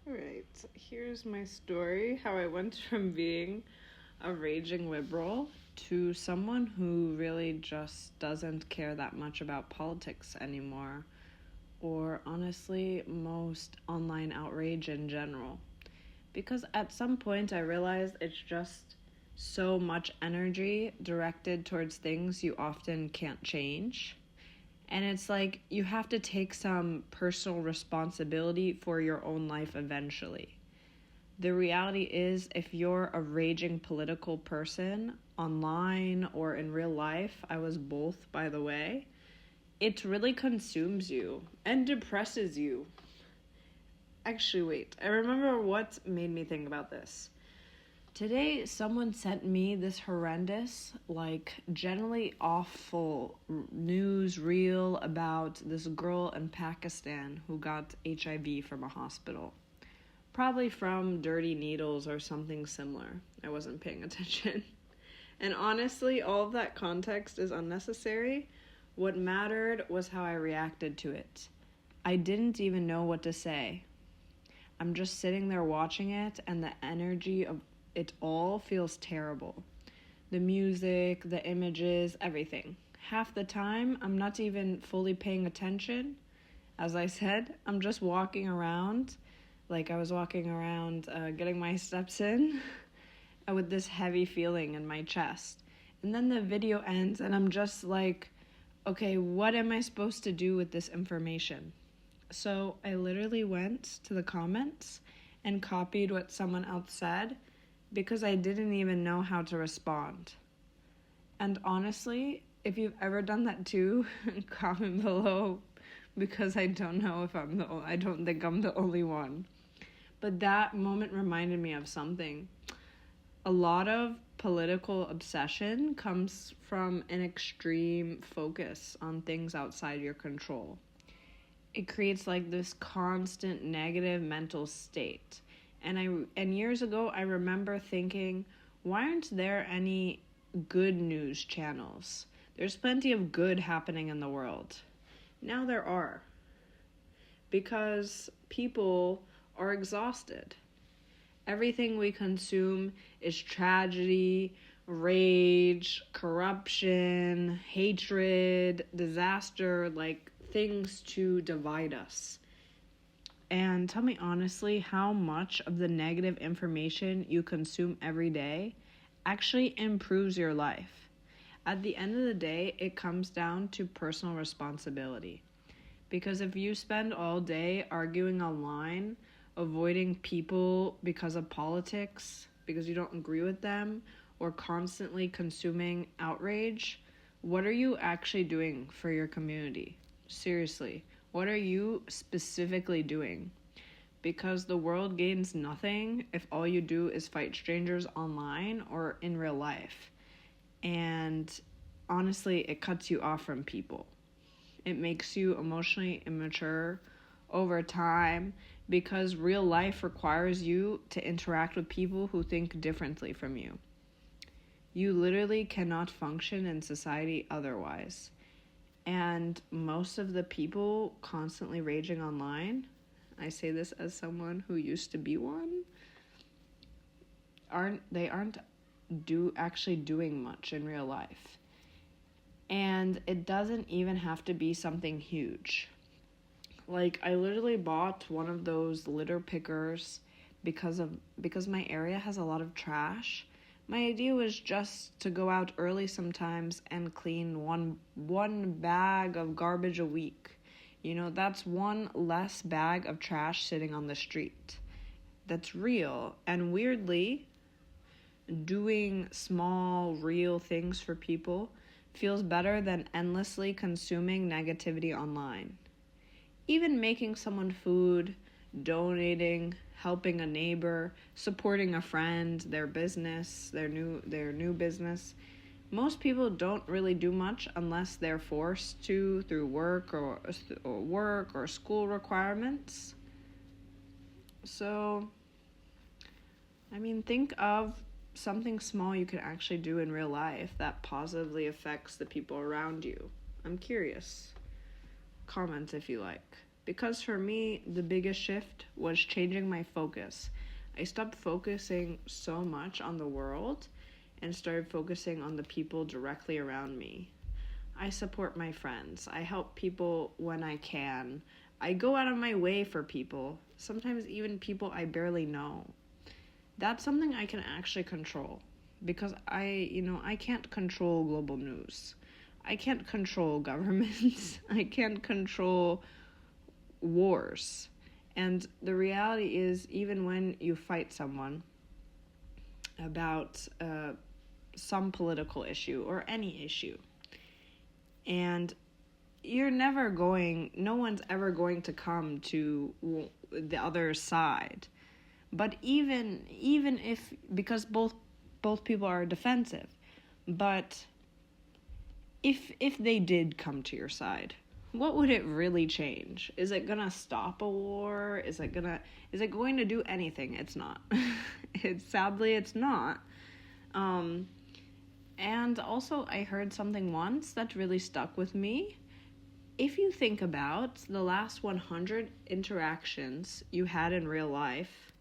Alright, here's my story how I went from being a raging liberal to someone who really just doesn't care that much about politics anymore, or honestly, most online outrage in general. Because at some point I realized it's just so much energy directed towards things you often can't change. And it's like you have to take some personal responsibility for your own life eventually. The reality is, if you're a raging political person, online or in real life, I was both, by the way, it really consumes you and depresses you. Actually, wait, I remember what made me think about this. Today, someone sent me this horrendous, generally awful news reel about this girl in Pakistan who got HIV from a hospital. Probably from dirty needles or something similar. I wasn't paying attention. And honestly, all of that context is unnecessary. What mattered was how I reacted to it. I didn't even know what to say. I'm just sitting there watching it, and the energy of it all feels terrible. The music, the images, everything. Half the time, I'm not even fully paying attention. As I said, I'm just walking around, like I was walking around getting my steps in with this heavy feeling in my chest. And then the video ends, and I'm just like, okay, what am I supposed to do with this information? So I literally went to the comments and copied what someone else said because I didn't even know how to respond. And honestly, if you've ever done that too, comment below because I don't know if I don't think I'm the only one. But that moment reminded me of something. A lot of political obsession comes from an extreme focus on things outside your control. It creates this constant negative mental state. And years ago, I remember thinking, why aren't there any good news channels? There's plenty of good happening in the world. Now there are. Because people are exhausted. Everything we consume is tragedy, rage, corruption, hatred, disaster, things to divide us. And tell me honestly, how much of the negative information you consume every day actually improves your life? At the end of the day, it comes down to personal responsibility. Because if you spend all day arguing online, avoiding people because of politics, because you don't agree with them, or constantly consuming outrage, what are you actually doing for your community? Seriously, what are you specifically doing? Because the world gains nothing if all you do is fight strangers online or in real life. And honestly, it cuts you off from people. It makes you emotionally immature over time because real life requires you to interact with people who think differently from you. You literally cannot function in society otherwise. And most of the people constantly raging online, I say this as someone who used to be one, aren't actually doing much in real life. And it doesn't even have to be something huge. I literally bought one of those litter pickers because my area has a lot of trash. My idea was just to go out early sometimes and clean one bag of garbage a week. That's one less bag of trash sitting on the street. That's real. And weirdly, doing small, real things for people feels better than endlessly consuming negativity online. Even making someone food, donating, helping a neighbor, supporting a friend, their business, their new business. Most people don't really do much unless they're forced to through work or school requirements. So, think of something small you can actually do in real life that positively affects the people around you. I'm curious. Comment if you like. Because for me, the biggest shift was changing my focus. I stopped focusing so much on the world and started focusing on the people directly around me. I support my friends. I help people when I can. I go out of my way for people, sometimes even people I barely know. That's something I can actually control because I can't control global news. I can't control governments. I can't control wars. And the reality is, even when you fight someone about some political issue or any issue, and no one's ever going to come to the other side. But even if, because both people are defensive, but if they did come to your side, what would it really change? Is it gonna stop a war? Is it going to do anything? It's not. Sadly it's not. And also I heard something once that really stuck with me. If you think about the last 100 interactions you had in real life,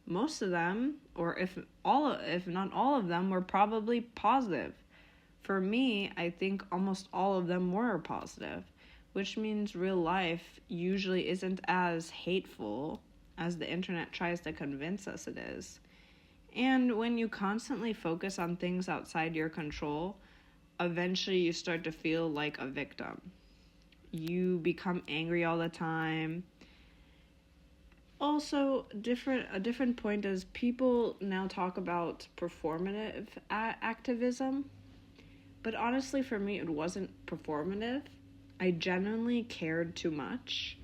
most of them, or if not all of them, were probably positive. For me, I think almost all of them were positive, which means real life usually isn't as hateful as the internet tries to convince us it is. And when you constantly focus on things outside your control, eventually you start to feel like a victim. You become angry all the time. Also, a different point is people now talk about performative activism. But honestly, for me, it wasn't performative. I genuinely cared too much.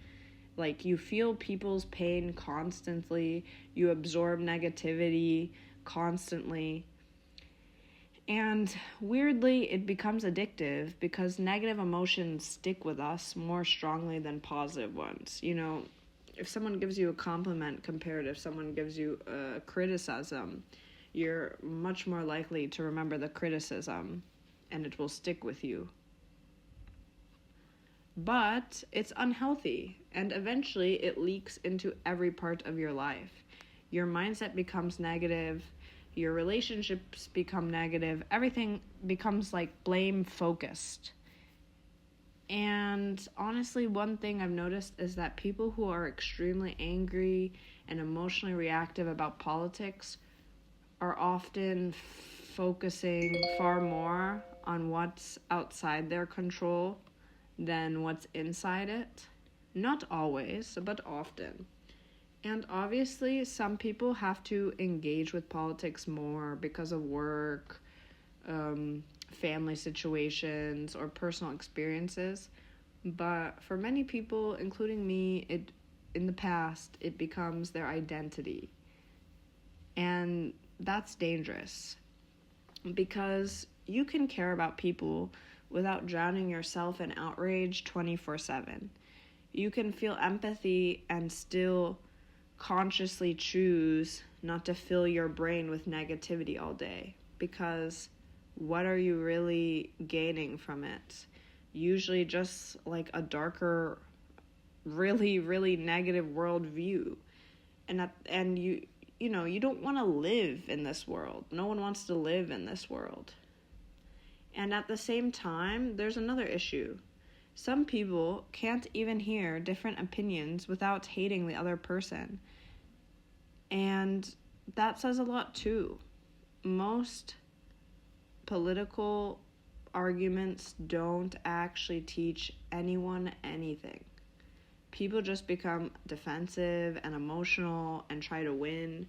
Like, you feel people's pain constantly. You absorb negativity constantly. And weirdly, it becomes addictive because negative emotions stick with us more strongly than positive ones. If someone gives you a compliment compared if someone gives you a criticism, you're much more likely to remember the criticism and it will stick with you. But it's unhealthy, and eventually it leaks into every part of your life. Your mindset becomes negative, your relationships become negative, everything becomes like blame focused. And honestly, one thing I've noticed is that people who are extremely angry and emotionally reactive about politics are often focusing far more on what's outside their control than what's inside it. Not always, but often. And obviously, some people have to engage with politics more because of work, family situations, or personal experiences. But for many people, including me, in the past, it becomes their identity. And that's dangerous because you can care about people without drowning yourself in outrage 24/7. You can feel empathy and still consciously choose not to fill your brain with negativity all day, because what are you really gaining from it? Usually just like a darker, really, really negative worldview. And you don't want to live in this world. No one wants to live in this world. And at the same time, there's another issue. Some people can't even hear different opinions without hating the other person. And that says a lot too. Most political arguments don't actually teach anyone anything. People just become defensive and emotional and try to win.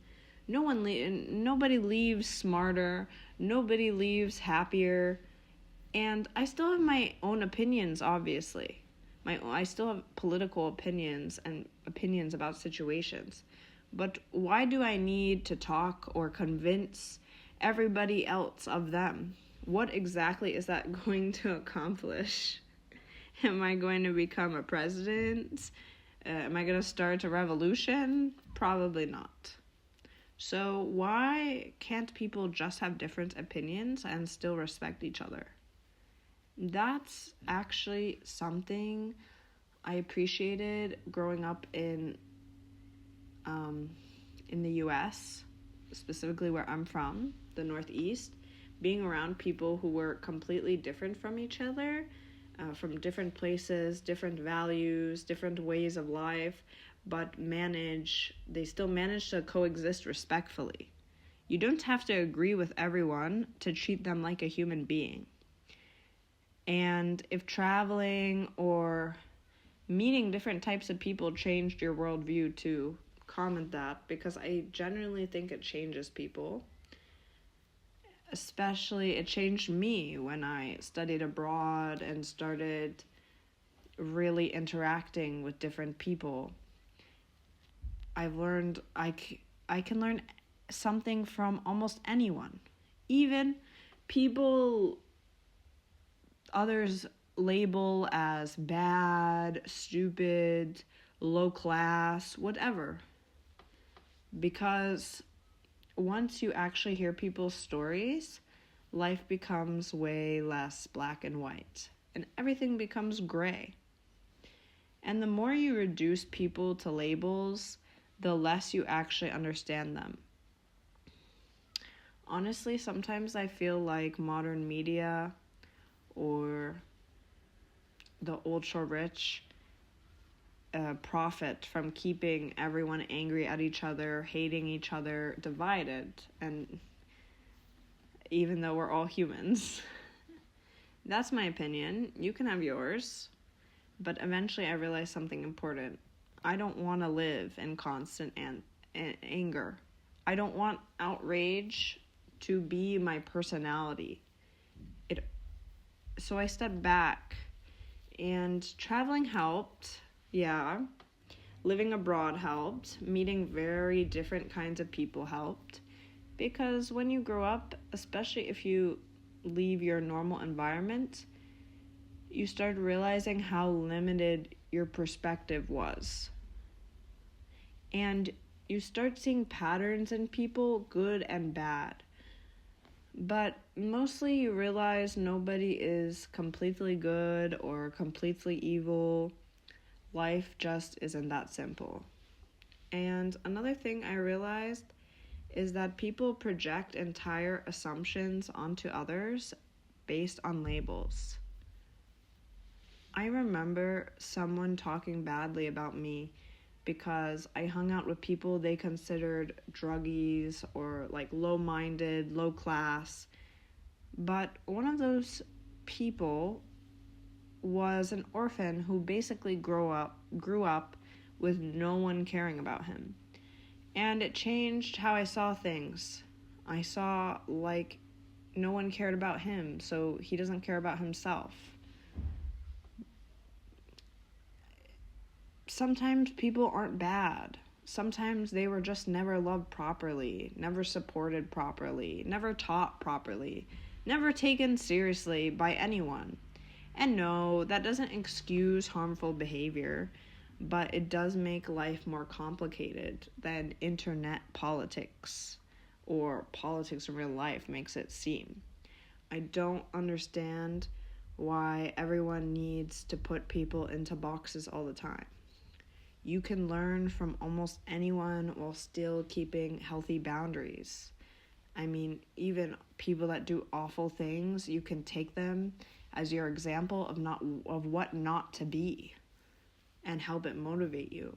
Nobody leaves smarter. Nobody leaves happier. And I still have my own opinions, obviously. I still have political opinions and opinions about situations. But why do I need to talk or convince everybody else of them? What exactly is that going to accomplish? Am I going to become a president? Am I going to start a revolution? Probably not. So why can't people just have different opinions and still respect each other? That's actually something I appreciated growing up in the U.S., specifically where I'm from, the Northeast, being around people who were completely different from each other, from different places, different values, different ways of life, but they still manage to coexist respectfully. You don't have to agree with everyone to treat them like a human being. And if traveling or meeting different types of people changed your worldview too, comment that, because I genuinely think it changes people. Especially, it changed me when I studied abroad and started really interacting with different people. I've learned I can learn something from almost anyone. Even people others label as bad, stupid, low class, whatever. Because once you actually hear people's stories, life becomes way less black and white, and everything becomes gray. And the more you reduce people to labels, the less you actually understand them. Honestly, sometimes I feel like modern media or the ultra rich profit from keeping everyone angry at each other, hating each other, divided, and even though we're all humans. That's my opinion. You can have yours. But eventually I realized something important. I don't want to live in constant anger. I don't want outrage to be my personality. So I stepped back, and traveling helped. Yeah, living abroad helped. Meeting very different kinds of people helped. Because when you grow up, especially if you leave your normal environment, you start realizing how limited your perspective was. And you start seeing patterns in people, good and bad. But mostly you realize nobody is completely good or completely evil. Life just isn't that simple. And another thing I realized is that people project entire assumptions onto others based on labels. I remember someone talking badly about me because I hung out with people they considered druggies or like low-minded, low class. But one of those people was an orphan who basically grew up with no one caring about him. And it changed how I saw things. I saw like no one cared about him, so he doesn't care about himself. Sometimes people aren't bad. Sometimes they were just never loved properly, never supported properly, never taught properly, never taken seriously by anyone. And no, that doesn't excuse harmful behavior, but it does make life more complicated than internet politics or politics in real life makes it seem. I don't understand why everyone needs to put people into boxes all the time. You can learn from almost anyone while still keeping healthy boundaries. I mean, even people that do awful things, you can take them as your example of what not to be and help it motivate you.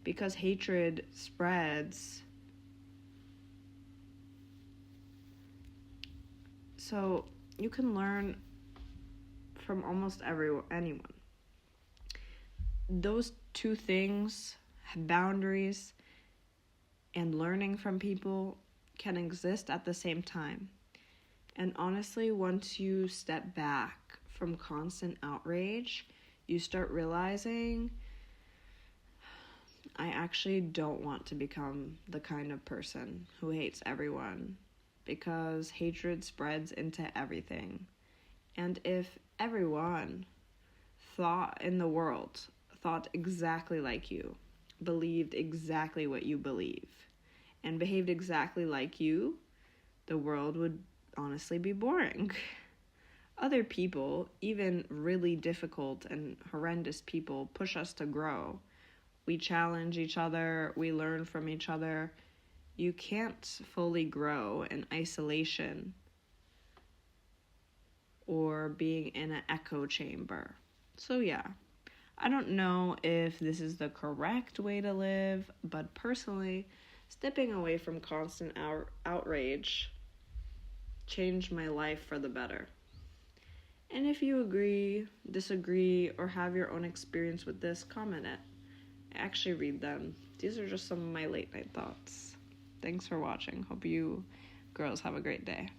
Because hatred spreads. So you can learn from almost anyone. Those two things, boundaries and learning from people, can exist at the same time. And honestly, once you step back from constant outrage, you start realizing, I actually don't want to become the kind of person who hates everyone, because hatred spreads into everything. And if everyone in the world thought exactly like you, believed exactly what you believe, and behaved exactly like you, the world would honestly be boring. Other people, even really difficult and horrendous people, push us to grow. We challenge each other, we learn from each other. You can't fully grow in isolation or being in an echo chamber. So yeah, I don't know if this is the correct way to live, but personally, stepping away from constant outrage changed my life for the better. And if you agree, disagree, or have your own experience with this, comment it. I actually read them. These are just some of my late night thoughts. Thanks for watching. Hope you girls have a great day.